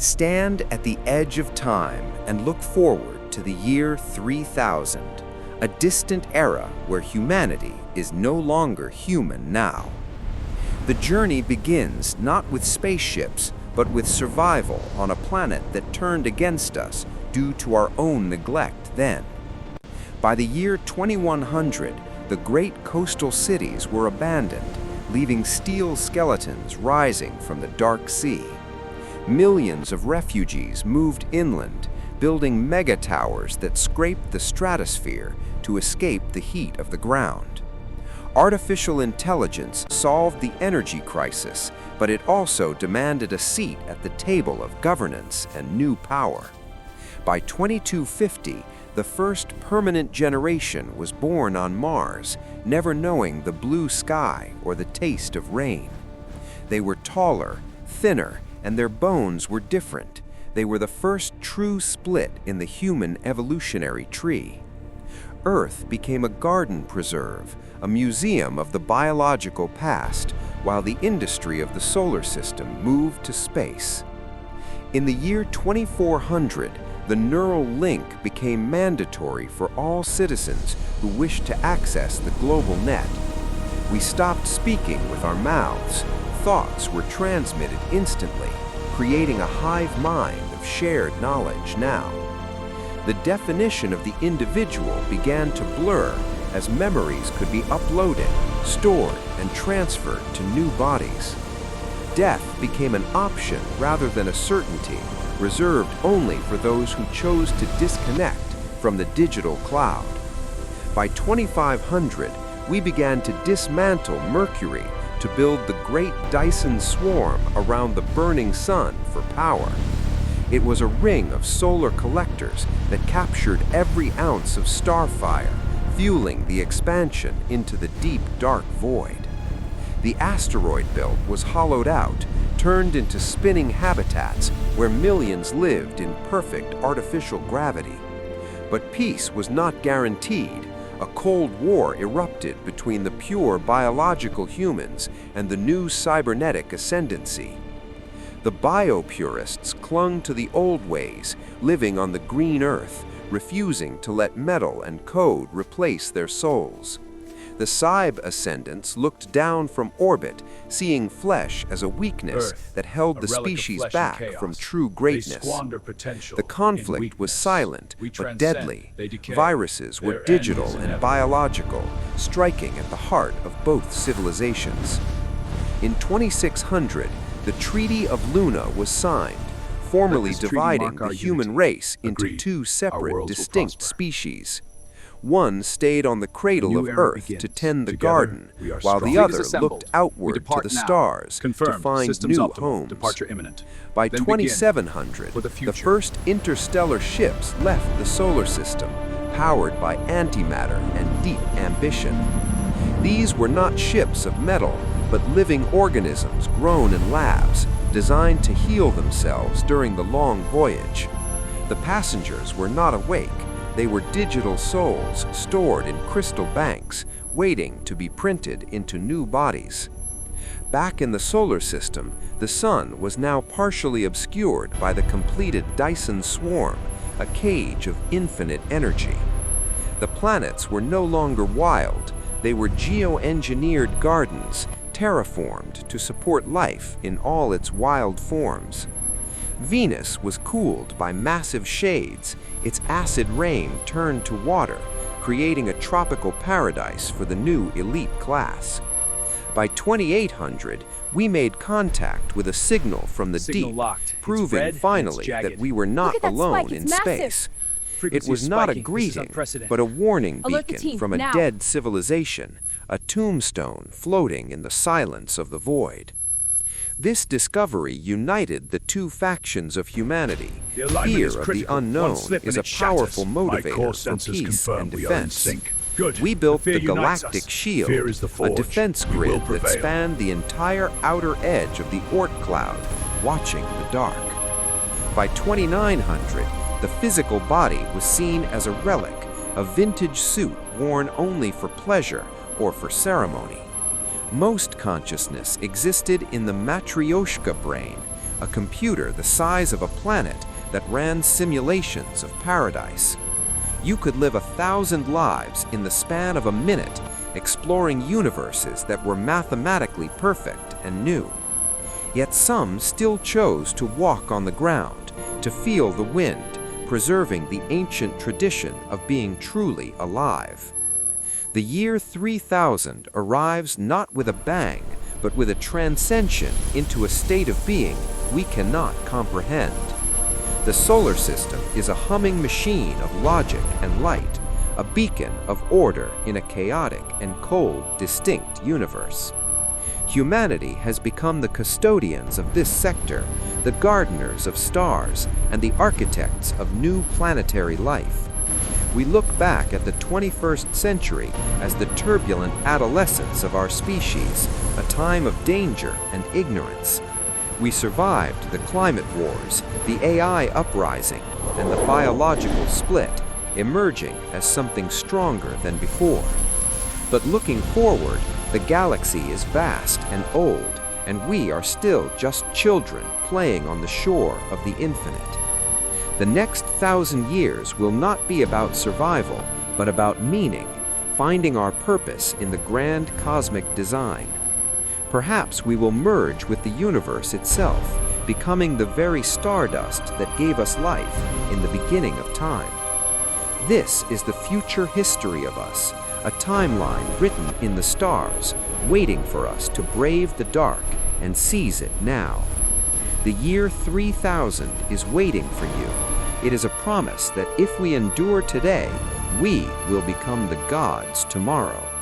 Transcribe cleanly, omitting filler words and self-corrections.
Stand at the edge of time and look forward to the year 3000, a distant era where humanity is no longer human now. The journey begins not with spaceships, but with survival on a planet that turned against us due to our own neglect then. By the year 2100, the great coastal cities were abandoned, leaving steel skeletons rising from the dark sea. Millions of refugees moved inland, building mega-towers that scraped the stratosphere to escape the heat of the ground. Artificial intelligence solved the energy crisis, but it also demanded a seat at the table of governance and new power. By 2250, the first permanent generation was born on Mars, never knowing the blue sky or the taste of rain. They were taller, thinner, and their bones were different. They were the first true split in the human evolutionary tree. Earth became a garden preserve, a museum of the biological past, while the industry of the solar system moved to space. In the year 2400, the neural link became mandatory for all citizens who wished to access the global net. We stopped speaking with our mouths. Thoughts were transmitted instantly, creating a hive mind of shared knowledge now. The definition of the individual began to blur as memories could be uploaded, stored, and transferred to new bodies. Death became an option rather than a certainty, reserved only for those who chose to disconnect from the digital cloud. By 2500, we began to dismantle Mercury to build the great Dyson Swarm around the burning sun for power. It was a ring of solar collectors that captured every ounce of starfire, fueling the expansion into the deep, dark void. The asteroid belt was hollowed out, turned into spinning habitats where millions lived in perfect artificial gravity. But peace was not guaranteed. A cold war erupted between the pure biological humans and the new cybernetic ascendancy. The biopurists clung to the old ways, living on the green earth, refusing to let metal and code replace their souls. The Cyb ascendants looked down from orbit, seeing flesh as a weakness that held the species back from true greatness. The conflict was silent but deadly. Viruses were digital and biological, striking at the heart of both civilizations. In 2600, the Treaty of Luna was signed, formally dividing the human race into two separate, distinct species. One stayed on the cradle of Earth to tend the garden, while the other looked outward to the stars to find new homes. By 2700, the first interstellar ships left the solar system, powered by antimatter and deep ambition. These were not ships of metal, but living organisms grown in labs, designed to heal themselves during the long voyage. The passengers were not awake. They were digital souls stored in crystal banks, waiting to be printed into new bodies. Back in the solar system, the sun was now partially obscured by the completed Dyson Swarm, a cage of infinite energy. The planets were no longer wild. They were geo-engineered gardens, terraformed to support life in all its wild forms. Venus was cooled by massive shades. Its acid rain turned to water, creating a tropical paradise for the new elite class. By 2800, we made contact with a signal from the deep, proving finally that we were not alone in space. It was not a greeting, but a warning beacon from a dead civilization, a tombstone floating in the silence of the void. This discovery united the two factions of humanity. Fear of the unknown is a powerful motivator for peace and defense. We built the Galactic Shield, a defense grid that spanned the entire outer edge of the Oort cloud, watching the dark. By 2900, the physical body was seen as a relic, a vintage suit worn only for pleasure or for ceremony. Most consciousness existed in the Matryoshka brain, a computer the size of a planet that ran simulations of paradise. You could live 1,000 lives in the span of a minute, exploring universes that were mathematically perfect and new. Yet some still chose to walk on the ground, to feel the wind, preserving the ancient tradition of being truly alive. The year 3000 arrives not with a bang, but with a transcension into a state of being we cannot comprehend. The solar system is a humming machine of logic and light, a beacon of order in a chaotic and cold, distinct universe. Humanity has become the custodians of this sector, the gardeners of stars, and the architects of new planetary life. We look back at the 21st century as the turbulent adolescence of our species, a time of danger and ignorance. We survived the climate wars, the AI uprising, and the biological split, emerging as something stronger than before. But looking forward, the galaxy is vast and old, and we are still just children playing on the shore of the infinite. The next 1,000 years will not be about survival, but about meaning, finding our purpose in the grand cosmic design. Perhaps we will merge with the universe itself, becoming the very stardust that gave us life in the beginning of time. This is the future history of us, a timeline written in the stars, waiting for us to brave the dark and seize it now. The year 3000 is waiting for you. It is a promise that if we endure today, we will become the gods tomorrow.